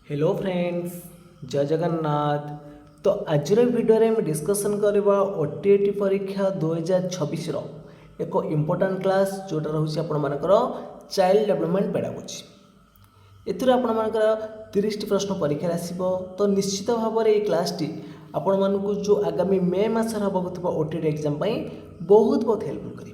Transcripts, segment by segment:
Hello friends, जय जगन्नाथ। तो आज वीडियो में डिस्कसन करवा ओटीटी परीक्षा 2026 एक इम्पोर्टाट क्लास जोटा रोचे आपर चाइल्ड डेवलपमेंट पेडागोजी। एथुर आपर 30 प्रश्न परीक्षा आसो। तो निश्चित भाव में ये क्लासटी आपण मानक जो आगामी मे मसर होगा ओटीटी एग्जाम बहुत बहुत हेल्पफुल कर।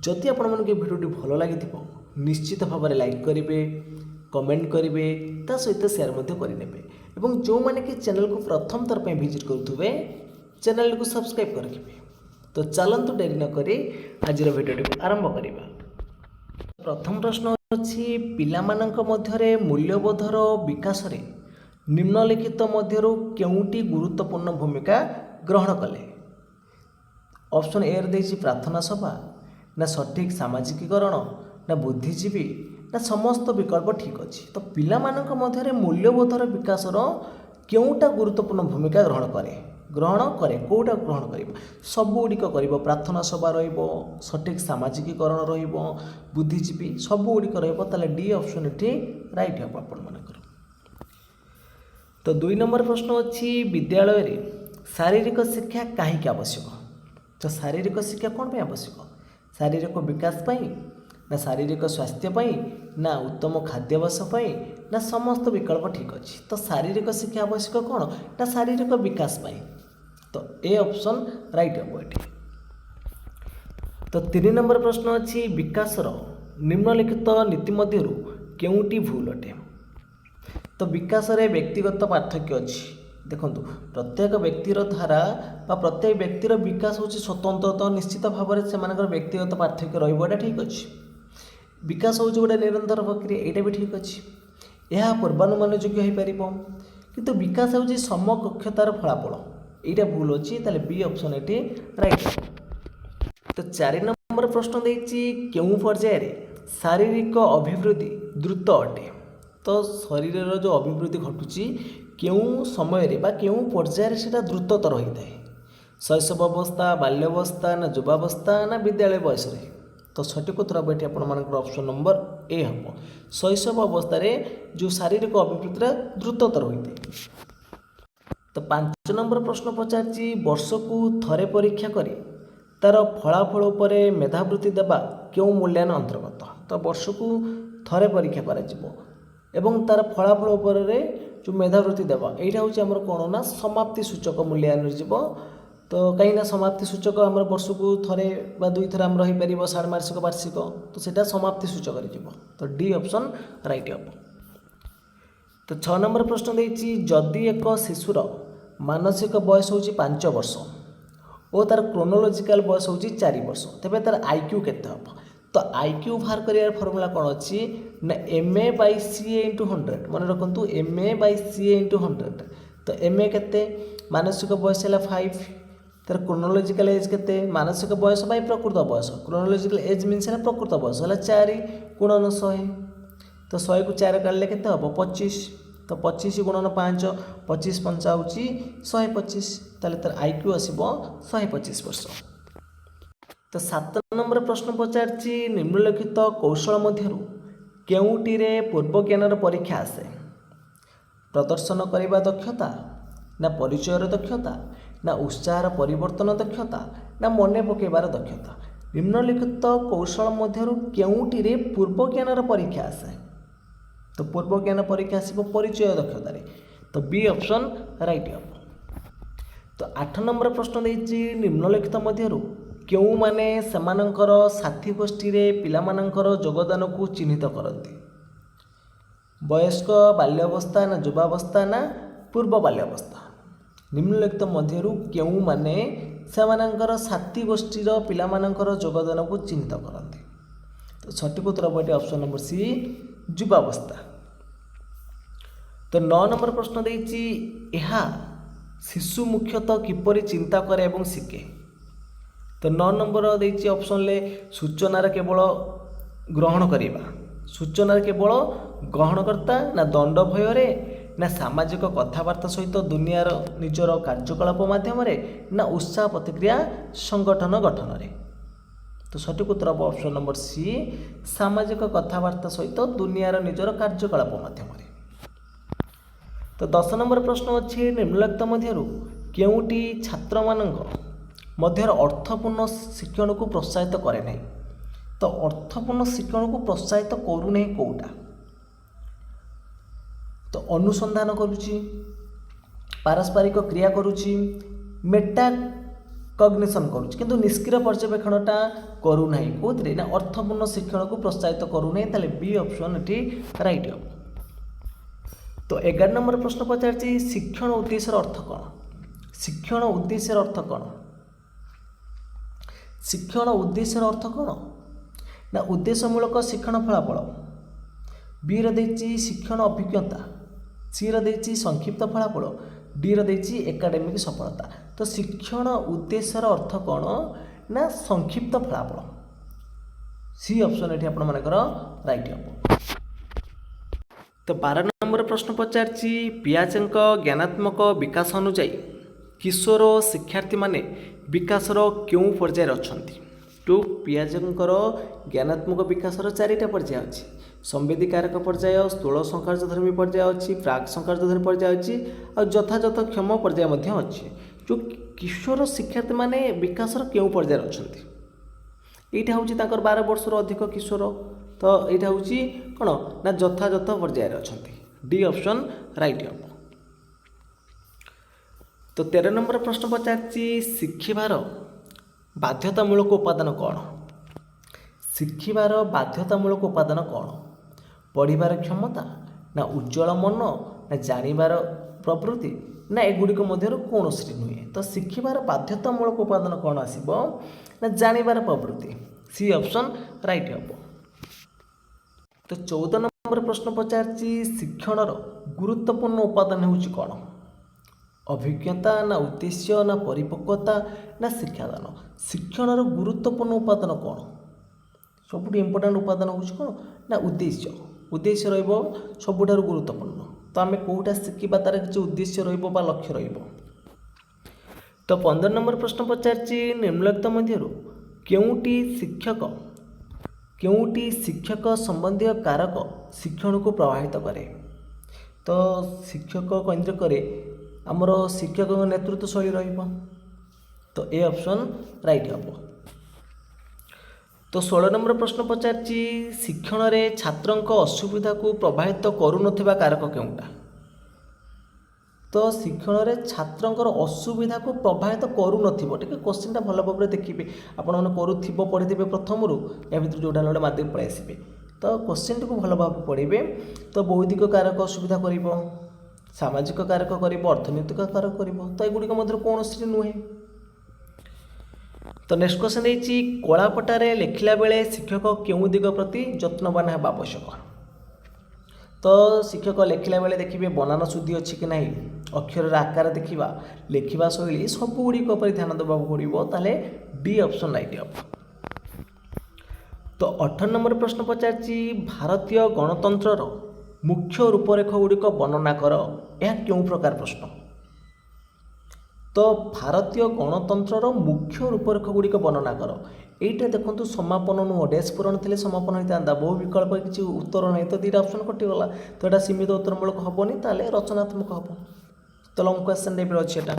जदि आपण मन भिडियोटी भल लगी निश्चित भाव में लाइक करेंगे, कमेंट करेंगे, ता सहित शेयर करेंगे और जो मैंने कि चैनल को प्रथम थर पर विजिट करुवे चैनल को सब्सक्राइब करेंगे। तो चलतु डेरी नक आज भिडियोटी आरंभ करवा। प्रथम प्रश्न अच्छी पिलामानंक मध्यरे मूल्यबोधर विकास रे निम्नलिखित मध्यरु केउटी गुरुत्वपूर्ण भूमिका ग्रहण कले। ऑप्शन ए रे प्रार्थना सभा, ना सठिक सामाजिकीकरण, ना बुद्धिजीवी, ना समस्त विकल्प ठीक अच्छी। तो पिलामानंक मध्यरे मूल्यबोधर विकासर केउटा गुरुत्वपूर्ण भूमिका ग्रहण करे कौटा ग्रहण कर सबुଗୁଡ଼ିक कर प्रार्थना सभा रठिक सामाजिकीकरण रुद्धिजीवी सबुଗୁଡ଼ିक रे डी ऑप्शन ये राइट हम आपंकर। तो 2 नंबर प्रश्न अच्छी विद्यालय रे शारीरिक शिक्षा कहीं आवश्यक। तो शारीरिक शिक्षा कौन पे आवश्यक? शारीरिक विकास पाई, ना शारीरिक स्वास्थ्य पाई, ना उत्तम खाद्याभ्यास पाई, ना समस्त विकल्प ठीक अच्छी। तो शारीरिक शिक्षा आवश्यक कौन ना शारीरिक विकास पाई। तो ए ऑप्शन राइट हम ये। तो 3 नंबर प्रश्न अच्छी विकासर निम्नलिखित नीति मध्यरु केउटी भूल अटे। तो विकास रे व्यक्तिगत पार्थक्य अच्छी। देखो प्रत्येक व्यक्तिर धारा बा प्रत्येक व्यक्तिर विकास हूँ स्वतंत्र। तो निश्चित भाव में से व्यक्तिगत पार्थक्य रहा ठीक अच्छे। विकास हूँ गोटे निरंतर प्रक्रिया, यहाँ भी ठीक अच्छे। यह पूर्वानुमान योग्य हो पार किंतु विकास हूँ समकक्षतार फलाफल, यहाँ भूल अच्छी। ताले बी ऑप्शन ये राइट। तो 4 नंबर प्रश्न देती केउं पर्यायर शारीरिक अभिवृद्धि द्रुत अटे। तो शरीर जो अभिवृद्धि घटुची केउं समय रे बा केउं पर्यायर सेटा द्रुततर होता है? शैशव अवस्था, बाल्यावस्था, ना युवावस्था, ना विद्यालय बयस रे? तो सठिक उत्तर हम ये आपर ऑप्शन नंबर ए हम शैशव अवस्था रे जो शारीरिक अभिवृद्धि द्रुततर होता है। तो 5 नंबर प्रश्न पचार वर्ष को थरे परीक्षा करी तार फलाफल उपर मेधावृत्ति देवा क्यों मूल्यांकन अंतर्गत। तो वर्ष को थरे परीक्षा एवं तार फलाफल उपर जो मेधावृत्ति देवा यहाँ हूँ आम कौन ना समाप्ति सूचक मूल्यांकन जीव। तो कहीं समाप्ति सूचक आम वर्ष को थरे बा 2 थर आम रहीपर षाण्मासिक वार्षिक, तो सेटा समाप्ति सूचक जीव। तो डी ऑप्शन राइट हम। तो 6 नंबर प्रश्न देती जदि एक शिशुर मानसिक बयस हूँ 5 वर्ष और तार क्रोनोलोजिकल बयस हूँ 4 वर्ष, तेज तार आईक्यू केते हम? तो आईक्यू बाहर कर फर्मूला कौन अच्छी ना MA/CA × 100। मन रखु MA/CA × 100। तो MA केते मानसिक बयस है 5, तार क्रोनोलोजिकल एज केते मानसिक बयस बाय प्रकृत बयस, क्रोनोलोजिकल एज मीन्स है प्रकृत बयस है 4 × 100। तो 100 को 4 काटले केते हम 25। तो 25 × 5 25 5 हूँ 125। ताले तार आईक्यू आसब 125 वर्ष। तो 7 नंबर प्रश्न पचार निम्नलिखित कौशल मध्यरु केउटिरे पूर्व ज्ञानर परीक्षा आसे? प्रदर्शन करने दक्षता, ना परिचयर दक्षता, ना उत्साह परिवर्तन दक्षता, ना मन पकेबार दक्षता। निम्नलिखित कौशल मध्यरु केउटिरे पूर्व ज्ञानर परीक्षा आसे? तो पूर्व ज्ञान परीक्षा आसब परिचय दक्षतार। तो बी ऑप्शन राइट हम। तो 8 नंबर प्रश्न देती निम्नलिखित मध्यरु क्यों माने सेमानंकर साथी गोष्ठी रे पिलामानंकर योगदान को चिन्हित करती? वयस्क बाल्यावस्था, ना युवावस्था, ना पूर्व बाल्यावस्था? निम्नलिखित मध्यरु क्यों माने सेमानंकर साथी गोष्ठी रो पिलामानंकर योगदान को चिन्हित करती? तो सठिक उत्तर हम ऑप्शन नंबर सी युवावस्था। तो 9 नंबर प्रश्न देती यह शिशु मुख्यतः किपरि चिंता करे एवं शिखे? तो 9 नंबर देती ऑप्शन ले सूचनार केवल ग्रहण करवा, सूचनार केवल ग्रहणकर्ता, ना दंड भय, ना सामाजिक कथबार्ता सहित दुनियार निजर कार्यकलाप माध्यम ना उत्साह प्रतिक्रिया संगठन गठन रे? तो सठिक उत्तर हम ऑप्शन नंबर सी सामाजिक कथबार्ता सहित दुनियार निजर कार्यकलाप माध्यम। तो 10 नंबर प्रश्न अच्छे निम्नलिखित मध्यरु केउटी छात्र मानक मध्यर अर्थपूर्ण शिक्षण को प्रोत्साहित करे नहीं। तो अर्थपूर्ण शिक्षण को प्रोत्साहित करू नहीं कोटा। तो अनुसंधान करुची, पारस्परिक क्रिया करुची, मेटा कग्निशन करुची, किंतु निष्क्रिय पर्यवेक्षणटा करू नहीं कोथरे ना अर्थपूर्ण शिक्षण को प्रोत्साहित करू नहीं। ताले बी ऑप्शन एठी राइट हो। तो 11 नंबर प्रश्न पचारछि शिक्षण उद्देश्यर अर्थ कौन। शिक्षण उद्देश्यर अर्थ कौन। शिक्षण उद्देश्यर अर्थ कौन ना उद्देश्यमूलक शिक्षण फलाफल। बी रही शिक्षण अभिज्ञता, सी रही संक्षिप्त फलाफल, डी रही एकाडेमिक सफलता। तो शिक्षण उद्देश्यर अर्थ कौन ना संक्षिप्त फलाफल। सी ऑप्शन ये आपण मानकर राइट हम। तो 12 नंबर प्रश्न पचारछि पियाजेंक ज्ञानात्मक विकास अनुଯାୟୀ किशोर शिक्षार्थी माने विकासर क्यों पर्यायर अछंती। तो पियाजेंकर ज्ञानात्मक विकासर 4टा पर्याय अछि। संवेदीकारक पर्याय, स्थूल संकार्यधर्मी पर्याय अच्छी, प्राक संकार्यधर्मी पर्याय अच्छी और यथायथ क्षम पर्याय मध्य अच्छी। जो किशोर शिक्षार्थी माने विकासर क्यों पर्यायर अछंती, एटा होची ताकर 12 वर्ष अधिक किशोर। तो यहाँ हूँ कौन ना यथायथ पर्यायर अछंती। डी ऑप्शन राइट हम। तो 13 नंबर प्रश्न पचारछि शिक्षिबार बाध्यतामूलक उपादान कौन। शिक्षिबार बाध्यतामूलक उपादान कौन। पढ़िबार क्षमता ना उज्ज्वल मन ना जानिबार प्रवृत्ति ना एगुड़िक मध्यरु कौनसी नुहे। तो शिक्षिबार बाध्यतामूलक उपादान कौन आसिबो ना जानिबार प्रवृत्ति। सी ऑप्शन राइट हम। तो 14 नंबर प्रश्न पचारछि शिक्षणर गुरुत्वपूर्ण उपादान होउछि कौन। अभिज्ञता ना उद्देश्य ना परिपक्वता ना शिक्षादान। शिक्षणर गुरुत्वपूर्ण उपादान कौन। सबुठ इम्पोर्टाट उपादान होउछि कौन ना उद्देश्य। उद्देश्य रहिबो सबुठारु गुरुत्वपूर्ण। तो आमे कोउटा शिखिबा तार किछि उद्देश्य रहिबो बा लक्ष्य रहिबो। तो 15 नंबर प्रश्न पचारछि निम्नलिखित मध्यरु केउटी शिक्षक संबंधी कारक शिक्षण को प्रभावित करे। तो शिक्षक केन्द्र करे आमर शिक्षक नेतृत्व शैली रहिबो। तो ए ऑप्शन राइट हम। तो 16 नंबर प्रश्न पचारछि शिक्षण रे छात्रंक असुविधा को प्रभावित करूनथिबा कारक केउटा। तो शिक्षण रे छात्रंकर असुविधा को प्रभावित करूनथिबो। टिके क्वेश्चनटा भल भाबरे देखिबे आपण माने करूथिबो पढिथिबे प्रथम रु या भितर जोडा लोडा मादे पळै आसीबे। तो क्वेश्चन को भल भाबरे पढिबे। तो बौद्धिक कारक असुविधा करिवो, सामाजिक कारक करिवो, अर्थनैतिक कारक करिवो। तो एगुडी को मध्य कोनोसी नुहे। तो नेक्स्ट क्वेश्चन देछि कलापटारे लेखिला बेले शिक्षक केउ दिग प्रति यत्नवान हेबा आवश्यक। तो शिक्षक लेखिला बेले देखिए बनान शुद्धि अच्छी कि नहीं, अक्षर आकार देखा, लेखिबा शैली सबुगुड़िक पर ध्यान देवा पड़ो। ताले डी ऑप्शन राइट हम। तो 18 नंबर प्रश्न पचारछि भारतीय गणतंत्रर मुख्य रूपरेख गुड़िक वर्णना कर। यह क्यों प्रकार प्रश्न। तो भारतीय गणतंत्रर मुख्य रूपरेख गुड़िक वर्णना कर। एटा देखो समापन नुह डैश पूरण थे समापन होता बहु विकल्प किसी उत्तर नहीं। तो 2टा ऑप्शन कटिगला। तो यहाँ सीमित उत्तरमूलक हेनी, ताले रचनात्मक हम। तो लंग क्वेश्चन टाइप अच्छे एटा।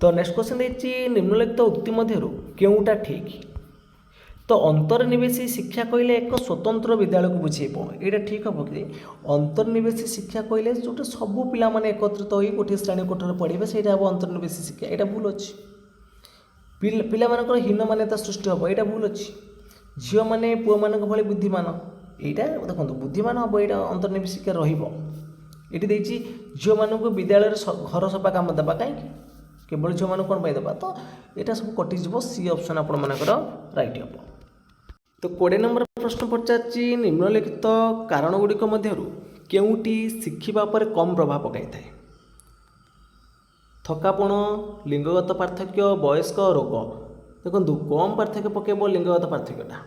तो नेक्स्ट क्वेश्चन देछि निम्नलिखित उक्ति मध्यरु केउटा ठीक। तो अंतर्निवेशी शिक्षा कहले एक स्वतंत्र विद्यालय को बुझेबो। एटा ठीक हम कि अंतर्निवेशी शिक्षा कहले जो सबू पिला माने एकत्रित होई गोटे श्रेणी कोठर पढ़िबे सेटा हम अंतर्निवेशी शिक्षा। एटा भूल अछि। पिला मानकर हीन मान्यता सृष्टि हम, यहाँ भूल अच्छी। झील मैंने पुआ मान भाई बुद्धिमान, यहाँ देखो बुद्धिमान हम, यहाँ अंतर्निवेशी शिक्षा रही झील मानक विद्यालय घर सफा कम देवा कहीं केवल झील मान कौन देवा। तो यहाँ सब कटिज। सी ऑप्शन आपण मानकर राइट हम। तो 20 नंबर प्रश्न पचारछि निम्नलिखित कारण गुड़िक मध्यरु केउटी शिखिबा पर कम प्रभाव पकाई थाए। थकापण, लिंगगत पार्थक्य, वयस्क, रोग। देखो कम पार्थक्य पकेब लिंगगत पार्थक्यटा।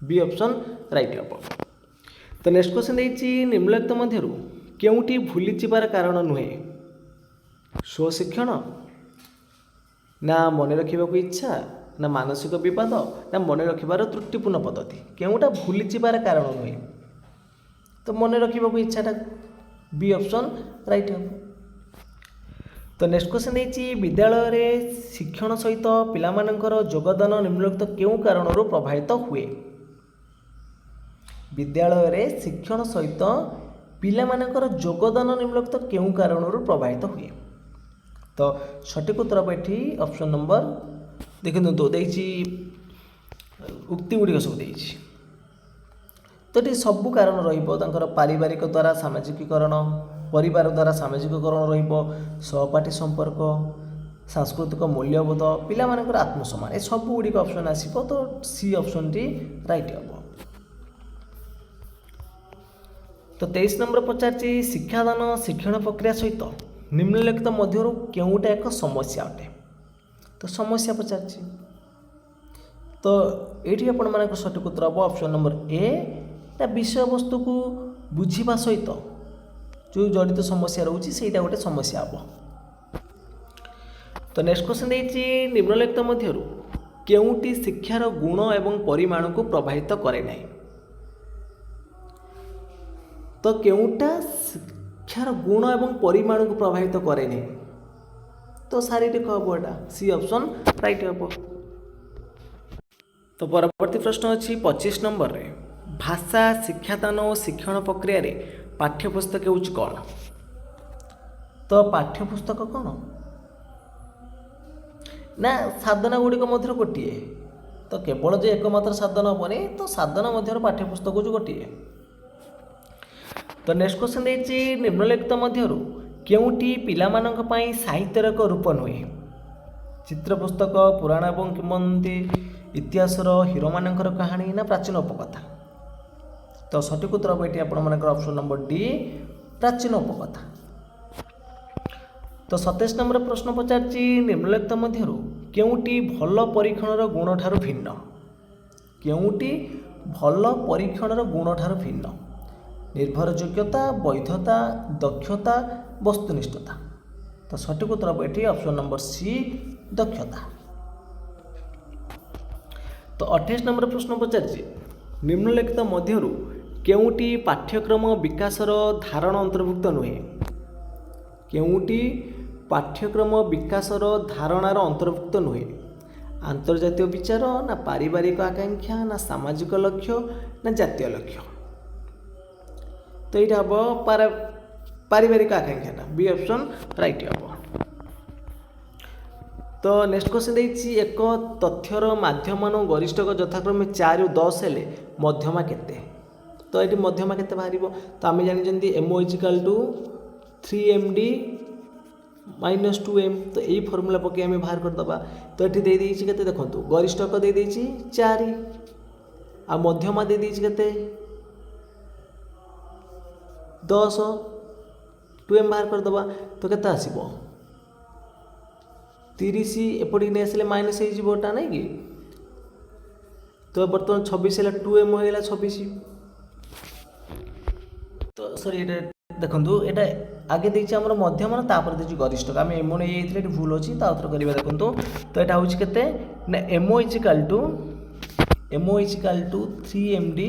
बी ऑप्शन राइट हम। तो नेक्स्ट क्वेश्चन देछि निम्नलिखित मध्यरु केउटी भूली जिबार कारण नुहे। स्वशिक्षण ना मन रखा इच्छा ना मानसिक विवाद ना मन रखार त्रुटिपूर्ण पद्धति। केउटा भूली जिबार कारण नुहे। तो मन रखा इच्छाटा बी ऑप्शन राइट हम। तो नेक्स्ट क्वेश्चन देछि विद्यालय रे शिक्षण सहित पिलामानकर योगदान निम्नलिखित केउं कारणरू प्रभावित हुए। विद्यालय रे शिक्षण सहित पिलामानकर योगदान निम्नलिखित केउं कारणरू प्रभावित हुए। तो सठिक उत्तर बैठी ऑप्शन नंबर देखिए तो देछि उक्ति गुड़िक सब देछि। तो ये सबू कारण रहिबो पारिवारिक द्वारा सामाजिकीकरण, परिवार द्वारा सामाजिकीकरण रहिबो, सहपाठी संपर्क, सांस्कृतिक मूल्यबोध, पिलामानकर आत्मसम्मान, ए सबू गुड़िक ऑप्शन आसीबो। तो सी ऑप्शन टी राइट हम। तो 23 नंबर पचारछि शिक्षादान शिक्षण प्रक्रिया सहित निम्नलिखित मध्यरु केउटा एक समस्या अटे। तो समस्या पचारछि तो ये आपण मानक सठिक उत्तर हम ऑप्शन नंबर ए विषय वस्तु को बुझा सहित जो जड़ित समस्या रोचे से गोटे समस्या हम। तो नेक्स्ट क्वेश्चन देछि निम्नलिखित मध्यरु केउटी शिक्षार गुण एवं परिमाण को प्रभावित करे नहीं। तो केउटा शिक्षार गुण एवं परिमाण को प्रभावित करे नहीं। तो शारीरिक हम एटा सी ऑप्शन राइट हम। तो परवर्ती प्रश्न अच्छी 25 नंबर रे भाषा शिक्षादान और शिक्षण प्रक्रिया रे पाठ्यपुस्तक होउछि कौन। तो पाठ्यपुस्तक कौन ना साधना गुड़िक मध्य गोटे। तो केवल जो एकमात्र साधन हेनी तो साधन मध्य पाठ्यपुस्तक जो गोटे। तो नेक्स्ट क्वेश्चन देछि निम्नलिखित मध्यरु केउटी पिलामानक पई साहित्यर एक रूप नुहे। चित्र पुस्तक, पुराण एवं किंवदंती, इतिहासर हिरो मानकर कहानी ना प्राचीन उपकथा। तो सठिक उत्तर बैठी आपण मानकर ऑप्शन नंबर डी प्राचीन उपकथा। तो 27 नंबर प्रश्न पचारछि निम्नलिखित मध्यरु केउटी भल परीक्षणर गुण ठारू भिन्न। केउटी भल परीक्षणर गुण ठारू भिन्न। निर्भरयोग्यता, वैधता, दक्षता, वस्तुनिष्ठता। तो सठिक उत्तर बैठी ऑप्शन नंबर सी दक्षता। तो 28 नंबर प्रश्न पचारछि निम्नलिखित मध्यरु केउटी पाठ्यक्रम विकासर धारण अंतर्भुक्त नुहे। केउटी पाठ्यक्रम विकासर धारणार अंतर्भुक्त नुहे। आंतर्जातीय विचार ना पारिवारिक आकांक्षा ना सामाजिक लक्ष्य ना जातीय लक्ष्य। तो ये हम पारिवारिक आकांक्षा बी ऑप्शन राइट हम। तो नेक्स्ट क्वेश्चन देछि एक तथ्यर माध्यमान गरिष्ठक यथाक्रमे 4 ରୁ 10 हेले मध्यमा केते। तो ये मध्यमा केते बाहर। तो आम जानी ammo इजिकाल to 3md minus 2m। तो यही फर्मूला पकई आम बाहर करदे। तो ये देदेछि केते देखंतु गरिष्ठक देदेछि 4 आ मध्यमा देदेछि केते 10 2m बाहर करदे। तो केते आसीबो 30 एपटिक नहीं आसले माइनस होटा नहीं कि। तो बर्तमान 26 है 2m होगा 26। तो सॉरी देखो ये आगे देखिए आम मध्यमान तापर देखिए गरिष्ठक आम एमओ नहीं भूल अच्छी ताउथर करा देखो। तो यहाँ हूँ के ammo इजिकाल to 3md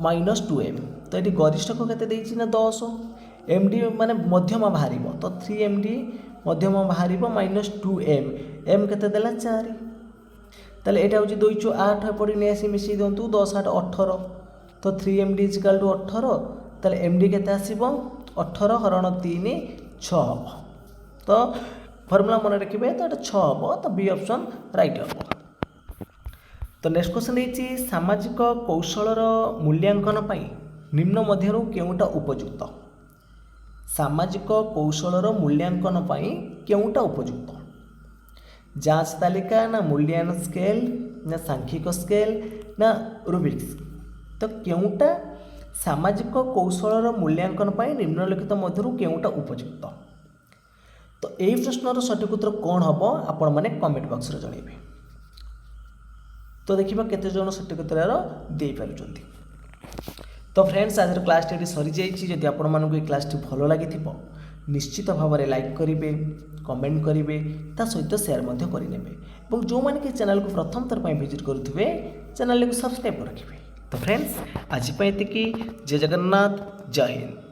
minus 2m। तो ये गरिष्ठक के ना 10 md माने मध्यमा बाहर। तो 3md मध्यमा बाहर माइनस 2m m केते देला 4। ताले एटा होची 2 × 8 एपडी नै आसी मिसी दंतु 10 8 18। तो 3md इक्वल टू 18। ताले md केते आसीबो 18 हरण 3 6 हबो। तो फार्मूला मन रखिबे तो एटा 6 हबो। तो बी ऑप्शन राइट हबो। तो नेक्स्ट क्वेश्चन देछि सामाजिक कौशलर मूल्यांकन पई निम्न मध्यरु केउटा उपयुक्त। सामाजिक कौशलर मूल्यांकन पई केउटा उपयुक्त। जांच तालिका ना मूल्यांकन स्केल ना सांख्यिक स्केल ना रूब्रिक्स। तो केउटा सामाजिक कौशलर मूल्यांकन पई निम्नलिखित मध्यरु केउटा उपयुक्त। तो यही प्रश्नर सठिक उत्तर कौन हम आपण मैंने कमेंट बॉक्स रे जणैबे। तो देखिबा केते जण सठिक उत्तर दे पारुचंती। तो फ्रेंड्स आज क्लास टी सरी जाइए। जदि आपण मानक ये क्लास टी भल लगी निश्चित भाव में लाइक करेंगे, कमेंट करेंगे, ता सहित शेयर करेंगे। जो मैंने कि चैनल को प्रथम थर विजिट करुवे चैनल को सब्सक्राइब रखिए। तो फ्रेंड्स आज ये जय जगन्नाथ, जय हिंद।